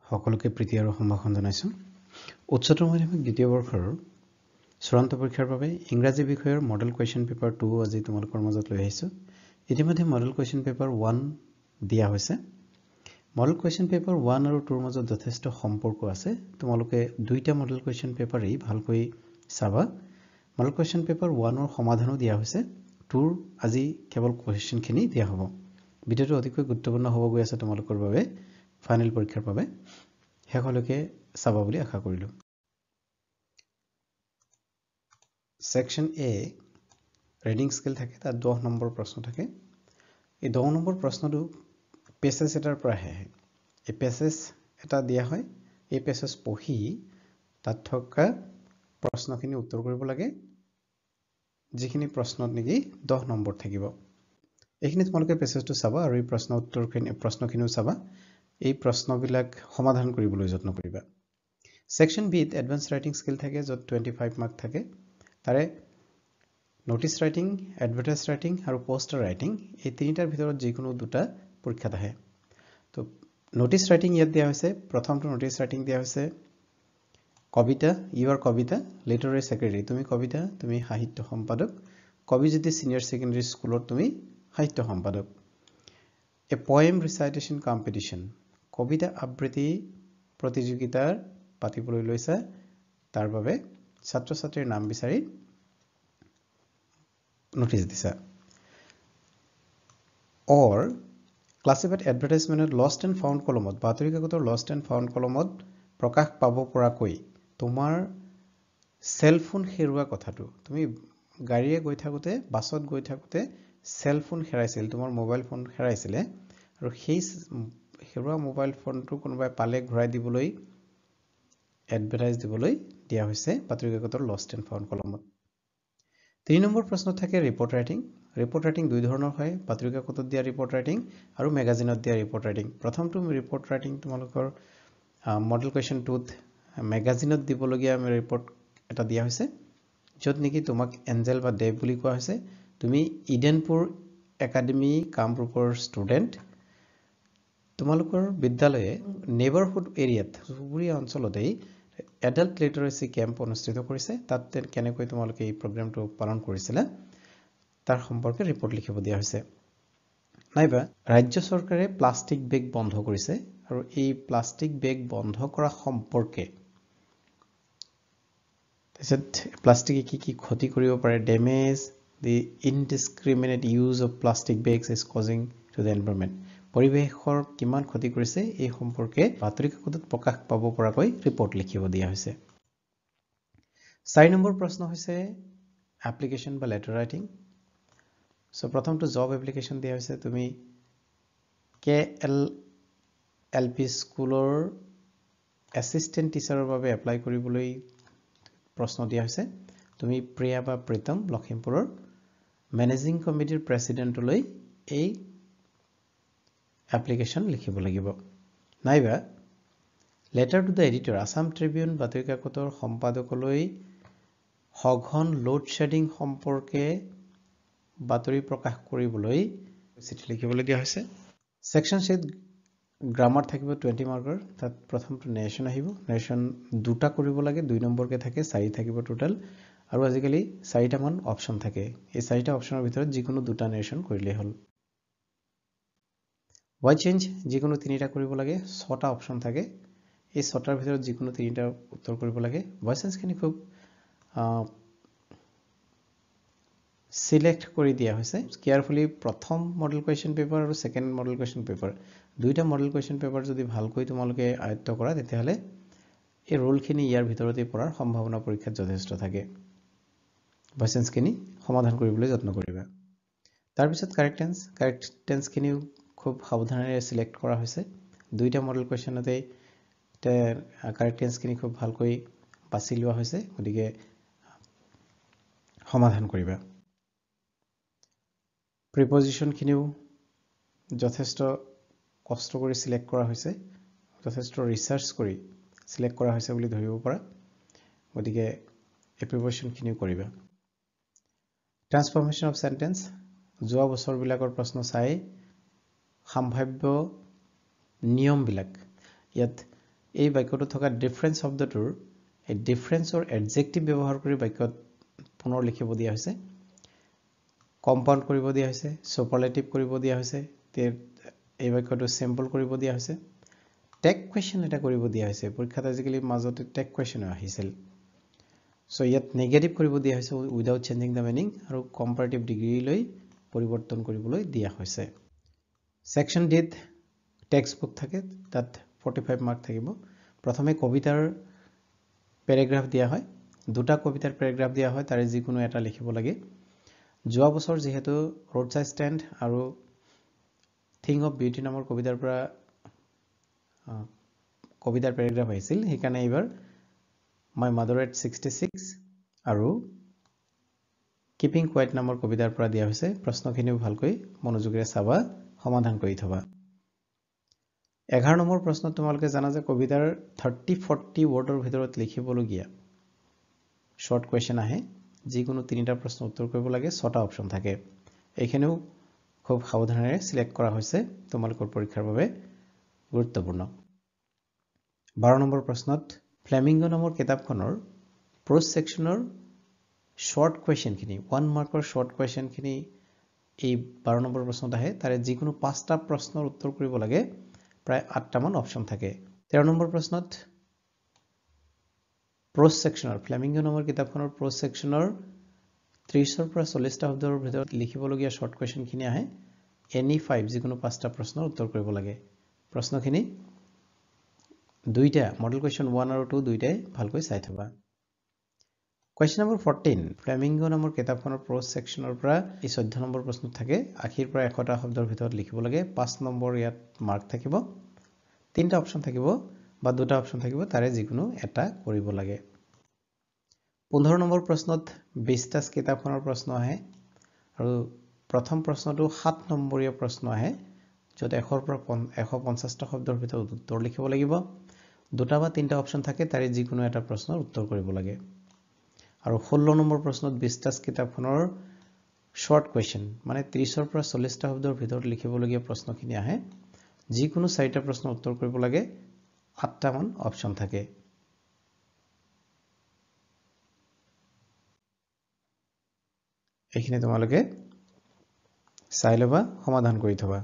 সকলোকে প্ৰীতি আৰু সম্ভাষণ জনাইছো উচ্চতৰ মাধ্যমিক দ্বিতীয় বৰ্ষৰ চূড়ান্ত পৰীক্ষাৰ বাবে ইংৰাজী বিষয়ৰ মডেল কুৱেশ্যন পেপাৰ 2 আজি তোমালোকৰ মাজত লৈ আহিছো ইতিমধ্যে মডেল কুৱেশ্যন পেপাৰ 1 দিয়া হৈছে মডেল কুৱেশ্যন পেপাৰ 1 আৰু 2 ৰ মাজত যথেষ্ট সম্পৰ্ক আছে তোমালোকে দুইটা মডেল কুৱেশ্যন পেপাৰই ভালকৈ চাবা মডেল কুৱেশ্যন পেপাৰ 1 ৰ সমাধানো দিয়া হৈছে 2 ৰ আজি কেৱল কুৱেশ্যন খিনি দিয়া হ'ব ভিডিওটো অতিকৈ গুৰুত্বপূৰ্ণ হ'ব গৈ আছে তোমালোকৰ বাবে ফাইনেল পৰীক্ষাৰ বাবে হেকলৈকে চাবা বুলি আশা কৰিলো সেকশন এ ৰিডিং স্কিল থাকে তাত 10 নম্বৰ প্ৰশ্ন থাকে এই 10 নম্বৰ প্ৰশ্নটো পেছেজ এটাৰ পৰা আহে এই পেছেজ এটা দিয়া হয় এই পেছেজ পঢ়ি তাত থকা প্ৰশ্নখিনি উত্তৰ কৰিব লাগে যিখিনি প্ৰশ্নত নেকি 10 নম্বৰ থাকিব এইখিনি তোমালোকে পেছেজটো চাবা আৰু এই প্ৰশ্নখিনিও চাবা এই প্ৰশ্নবিলাক সমাধান কৰিবলৈ যত্ন কৰিবা সেকশন বি ত এডভান্স ৰাইটিং স্কিল থাকে যত 25 মাৰ্ক থাকে তাৰে নোটিস ৰাইটিং এডভাৰটাইজ ৰাইটিং আৰু পোষ্টাৰ ৰাইটিং এই তিনিটাৰ ভিতৰত যিকোনো দুটা পৰীক্ষাত আহে তো নোটিস ৰাইটিং ইয়াত দিয়া হৈছে প্ৰথমটো নোটিস ৰাইটিং দিয়া হৈছে কবিতা ইউৰ কবিতা লিটাৰেৰী সেক্ৰেটাৰী তুমি কবিতা তুমি সাহিত্য সম্পাদক কবি যদি সিনিয়ৰ সেকেন্ডাৰী স্কুলত তুমি সাহিত্য সম্পাদক এ পোয়েম ৰিসাইটেশন কম্পিটিশন কবিতা আবৃত্তি প্ৰতিযোগিতাৰ পাতিবলৈ লৈছে তাৰ বাবে ছাত্ৰ ছাত্ৰীৰ নাম বিচাৰি নোটিস দিছা or classified advertisement lost and found কলমত বাতৰি কাকতৰ lost and found কলমত প্ৰকাশ পাব পৰাকৈ তোমাৰ সেল ফোন হেৰুৱা কথাটো তুমি গাড়ীয়ে গৈ থাকোতে বাছত গৈ থাকোতে সেল ফোন হেৰাইছিল তোমাৰ মোবাইল ফোন হেৰাইছিল আৰু সেই হেৰুৱা মোবাইল ফোনটো কোনোবাই পালে ঘূৰাই দিবলৈ এডভাৰটাইজ দিবলৈ দিয়া হৈছে বাতৰি কাকতৰ lost and found কলমত 3 নম্বৰ প্ৰশ্ন থাকে ৰিপোৰ্ট ৰাইটিং দুই ধৰণৰ হয় বাতৰি কাকতত দিয়া ৰিপোৰ্ট ৰাইটিং আৰু মেগাজিনত দিয়া ৰিপোৰ্ট ৰাইটিং প্ৰথমটো ৰিপোৰ্ট ৰাইটিং তোমালোকৰ মডেল কুৱেশ্যন 2 ত মেগাজিনত দিবলগীয়া ৰিপোৰ্ট এটা দিয়া হৈছে যত নেকি তোমাক এঞ্জেল বা দেৱ বুলি কোৱা হৈছে তুমি ইডেনপুৰ একাডেমি কামৰূপৰ ষ্টুডেন্ট তোমালোকৰ বিদ্যালয়ে নেবাৰহুড এৰিয়াত চুবুৰীয়া অঞ্চলতেই এডাল্ট লিটাৰেসি ক্যাম্প অনুষ্ঠিত কৰিছে তাত কেনেকৈ তোমালোকে এই প্ৰগ্ৰামটো পালন কৰিছিলা তাৰ সম্পৰ্কে ৰিপোৰ্ট লিখিব দিয়া হৈছে নাইবা ৰাজ্য চৰকাৰে প্লাষ্টিক বেগ বন্ধ কৰিছে আৰু এই প্লাষ্টিক বেগ বন্ধ কৰা সম্পৰ্কে তাৰপিছত প্লাষ্টিকে কি ক্ষতি কৰিব পাৰে damage the indiscriminate use of plastic bags is causing to the environment পৰিবেশৰ কিমান ক্ষতি কৰিছে এই সম্পৰ্কে বাতৰি কাকতত প্ৰকাশ পাব পৰাকৈ ৰিপোৰ্ট লিখিব দিয়া হৈছে 4 নম্বৰ প্ৰশ্ন হৈছে এপ্লিকেশন বা লেটাৰ ৰাইটিং সো প্ৰথমটো জব এপ্লিকেশন দিয়া হৈছে তুমি KLLP স্কুলৰ এসিস্টেন্ট টিচাৰৰ বাবে এপ্লাই কৰিবলৈ প্ৰশ্ন দিয়া হৈছে তুমি প্ৰিয়া বা প্ৰীতম লখিমপুৰৰ মেনেজিং কমিটিৰ প্ৰেসিডেন্টলৈ এই এপ্লিকেশন লিখিব লাগিব নাইবা letter to the editor Assam Tribune বাতৰি কাকতৰ সম্পাদকলৈ সঘন লোড শেডিং সম্পৰ্কে বাতৰি প্ৰকাশ কৰিবলৈ চিঠি লিখিবলৈ দিয়া হৈছে সেকশন সি গ্ৰামাৰ থাকিব 20 মাৰ্কৰ তাত প্ৰথমটো নেৰেশন আহিব নেৰেশন দুটা কৰিব লাগে 2 নম্বৰকে থাকে 4 থাকিব টোটাল আৰু আজিকালি 4টা মান অপচন থাকে এই 4টা অপচনৰ ভিতৰত যিকোনো দুটা নেৰেশন কৰিলে হ'ল why change যিকোনো 3টা কৰিব লাগে 6টা অপচন থাকে এই 6টাৰ ভিতৰত যিকোনো 3টা উত্তৰ কৰিব লাগে ভয়েস খিনি খুব সিলেক্ট কৰি দিয়া হৈছে কেয়াৰফুলি প্ৰথম মডেল কুৱেশ্যন পেপাৰ আৰু সেকেন্ড মডেল কুৱেশ্যন পেপাৰ দুইটা মডেল কুৱেশ্যন পেপাৰ যদি ভালকৈ তোমালোকে আয়ত্ত কৰা তেতিয়াহলে এই ৰোলখিনি ইয়াৰ ভিতৰতে পৰাৰ সম্ভাৱনা পৰীক্ষাত যথেষ্ট থাকে ভয়েস খিনি সমাধান কৰিবলৈ যত্ন কৰিবা তাৰ পিছত কাৰেক্ট টেন্স খিনি খুব সাৱধানেৰে সিলেক্ট কৰা হৈছে দুইটা মডেল কুৱেশ্যনতে কাৰেক্ট টেন্স খিনি খুব ভালকৈ বাছি লোৱা হৈছে গতিকে সমাধান কৰিবা প্ৰিপজিশন খিনিও যথেষ্ট কষ্ট কৰি সিলেক্ট কৰা হৈছে যথেষ্ট ৰিসাৰ্চ কৰি সিলেক্ট কৰা হৈছে বুলি ধৰিব পৰা গতিকে এই প্ৰিপজিশন খিনিও কৰিবা ট্ৰান্সফৰমেশন অফ সেন্টেন্স যোৱা বছৰ বিলাকৰ প্ৰশ্ন চাই সম্ভাৱ্য নিয়ম বিলাক ইয়াত এই বাক্যটো থকা ডিফাৰেন্স শব্দটোৰ এই ডিফাৰেন্সৰ এডজেক্টিভ ব্যৱহাৰ কৰি বাক্যত পুনৰ লিখিব দিয়া হৈছে কম্পাউণ্ড কৰিব দিয়া হৈছে সুপাৰলেটিভ কৰিব দিয়া হৈছে এই বাক্যটো সিম্পল কৰিব দিয়া হৈছে টেক কোৱেশ্চন এটা কৰিব দিয়া হৈছে পৰীক্ষাত আজিকালি মাজতে টেক কোৱেশ্চন আহিছিল সো ইয়াত নেগেটিভ কৰিব দিয়া হৈছে উইদাউট চেঞ্জিং দা মিনিং আৰু কম্পাৰেটিভ ডিগ্ৰী লৈ পৰিৱৰ্তন কৰিবলৈ দিয়া হৈছে সেকশন ডিত টেক্সট বুক থাকে তাত 45 মাৰ্ক থাকিব প্ৰথমে কবিতাৰ প্যাৰাগ্ৰাফ দিয়া হয় দুটা কবিতাৰ প্যাৰাগ্ৰাফ দিয়া হয় তাৰে যিকোনো এটা লিখিব লাগে যোৱা বছৰ যেহেতু ৰোড সাইড ষ্টেণ্ড আৰু থিং অফ বিউটি নামৰ কবিতাৰ পৰা কবিতাৰ প্যাৰাগ্ৰাফ আহিছিল সেইকাৰণে এইবাৰ মাই মাদাৰ এট 66 আৰু কিপিং কোৱাইট নামৰ কবিতাৰ পৰা দিয়া হৈছে প্ৰশ্নখিনিও ভালকৈ মনোযোগেৰে চাবা সমাধান কৰি থবা 11 নম্বৰ প্ৰশ্ন তোমালোকে জানা যে কবিতাৰ 30-40 ৱৰ্ডৰ ভিতৰত লিখিবলগীয়া শৰ্ট কোৱেশ্চন আহে যিকোনো তিনিটা প্ৰশ্ন উত্তৰ কৰিব লাগে 6টা অপচন থাকে এইখিনিও খুব সাৱধানেৰে সিলেক্ট কৰা হৈছে তোমালোকৰ পৰীক্ষাৰ বাবে গুৰুত্বপূৰ্ণ 12 নম্বৰ প্ৰশ্নত ফ্লেমিংগো নামৰ কিতাপখনৰ প্ৰ'জ সেকশনৰ শৰ্ট কোৱেশ্চনখিনি 1 মাৰ্কৰ শৰ্ট কোৱেশ্চনখিনি এই 12 নম্বৰ প্ৰশ্নত আহে তাৰে যিকোনো 5টা প্ৰশ্নৰ উত্তৰ কৰিব লাগে প্ৰায় 8টা মান অপচন থাকে 13 নম্বৰ প্ৰশ্নত প্ৰ'জ সেকশনৰ ফ্লেমিংগো নামৰ কিতাপখনৰ প্ৰ'জ সেকশনৰ 30 ৰ পৰা 40টা শব্দৰ ভিতৰত লিখিবলগীয়া শৰ্ট কোৱেশ্চনখিনি আহে এনি 5 যিকোনো 5টা প্ৰশ্নৰ উত্তৰ কৰিব লাগে প্ৰশ্নখিনি দুইটা মডেল কুৱেশ্চন 1 আৰু 2 দুইটাই ভালকৈ চাই থবা Question number 14 ফ্লেমিংগো নামৰ কিতাপখনৰ প্ৰ'জ সেকশনৰ পৰা এই 14 নম্বৰ প্ৰশ্নত থাকে আখিৰ পৰা 100টা শব্দৰ ভিতৰত লিখিব লাগে 5 নম্বৰ ইয়াত মাৰ্ক থাকিব তিনটা অপচন থাকিব বা দুটা অপচন থাকিব তাৰে যিকোনো এটা কৰিব লাগে 15 নম্বৰ প্ৰশ্নত 20টা কিতাপখনৰ প্ৰশ্ন আহে আৰু প্ৰথম প্ৰশ্নটো 7 নম্বৰীয়া প্ৰশ্ন আহে য'ত 100ৰ পৰা 150টা শব্দৰ ভিতৰত উত্তৰ লিখিব লাগিব দুটা বা তিনটা অপচন থাকে তাৰে যিকোনো এটা প্ৰশ্নৰ উত্তৰ কৰিব লাগে আৰু 16 নম্বৰ প্ৰশ্নত 20টা কিতাপখনৰ শৰ্ট কোৱেশ্চন মানে 30ৰ পৰা 40টা শব্দৰ ভিতৰত লিখিবলগীয়া প্ৰশ্নখিনি আহে যিকোনো 4টা প্ৰশ্ন উত্তৰ কৰিব লাগে 8টা মান অপচন থাকে এইখিনি তোমালোকে চাই লবা সমাধান কৰি থবা